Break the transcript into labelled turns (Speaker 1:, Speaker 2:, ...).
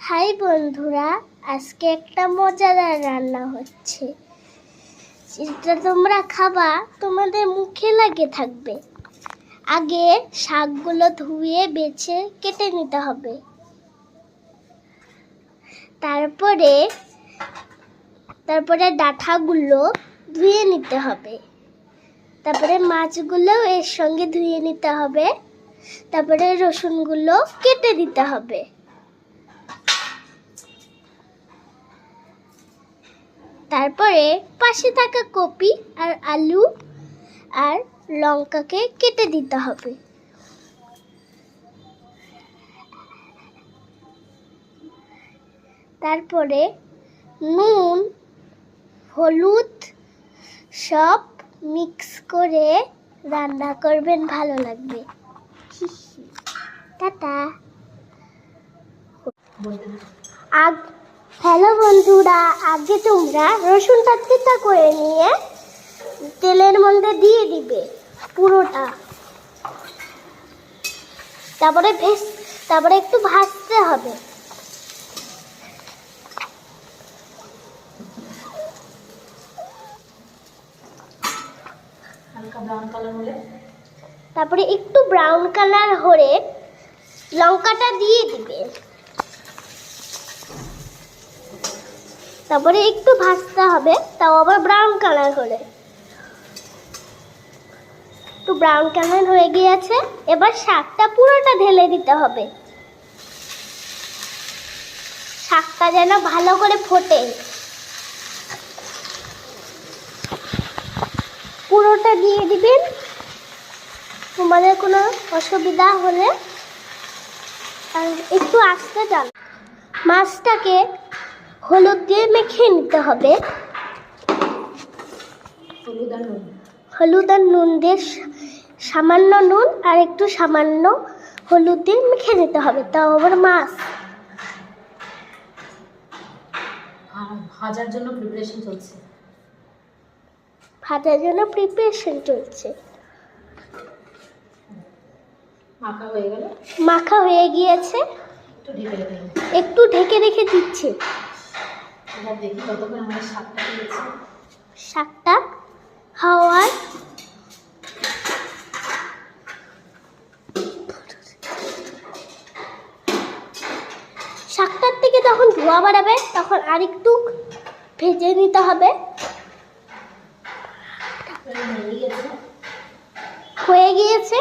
Speaker 1: High বন্ধুরা, আজকে একটা মজাদার রান্না হচ্ছে। যেটা তোমরা খাবা তোমাদের মুখে লাগে থাকবে। আগে শাকগুলো ধুয়ে বেছে কেটে নিতে হবে। তারপরে ডাঁটাগুলো ধুয়ে নিতে হবে। তারপরে মাছগুলো এর সঙ্গে ধুয়ে নিতে হবে। তারপরে রসুনগুলো কেটে দিতে হবে। তারপরে পাশে থাকা কপি আর আলু আর লঙ্কাকে কেটে দিতে হবে। তারপরে নুন, হলুদ সব মিক্স করে রান্না করবেন, ভালো লাগবে। টাটা। হ্যালো বন্ধুরা, আগে তোমরা রসুনটা থেঁতা করে নিয়ে তেলের মধ্যে দিয়ে দিবে পুরোটা। তারপরে একটু ভাজতে হবে। তারপরে একটু ব্রাউন কালার হলে লঙ্কাটা দিয়ে দিবে। তারপরে একটু ভাজতে হবে, তাও আবার ব্রাউন কালার হলে। একটু ব্রাউন কালার হয়ে গিয়েছে, এবার শাকটা পুরোটা ঢেলে দিতে হবে। শাকটা যেন ভালো করে ফোটে। পুরোটা দিয়ে দিবেন। তোমাদের কোনো অসুবিধা হলে আর একটু আস্তে যান। মাছটাকে হলুদ দিয়ে মেখে নিতে হবে। হলুদ আর নুন দিয়ে সামান্য নুন আর একটু সামান্য হলুদ দিয়ে মেখে নিতে হবে। তাও আবার মাছ
Speaker 2: ভাজার জন্য প্রিপারেশন চলছে। মাখা হয়ে গিয়েছে, একটু ঢেকে রেখে দিচ্ছি। শাকটা হওয়ার শাকটার থেকে যখন ধোয়া বাড়াবে তখন আরেকটু ভেজে নিতে হবে। হয়ে গিয়েছে।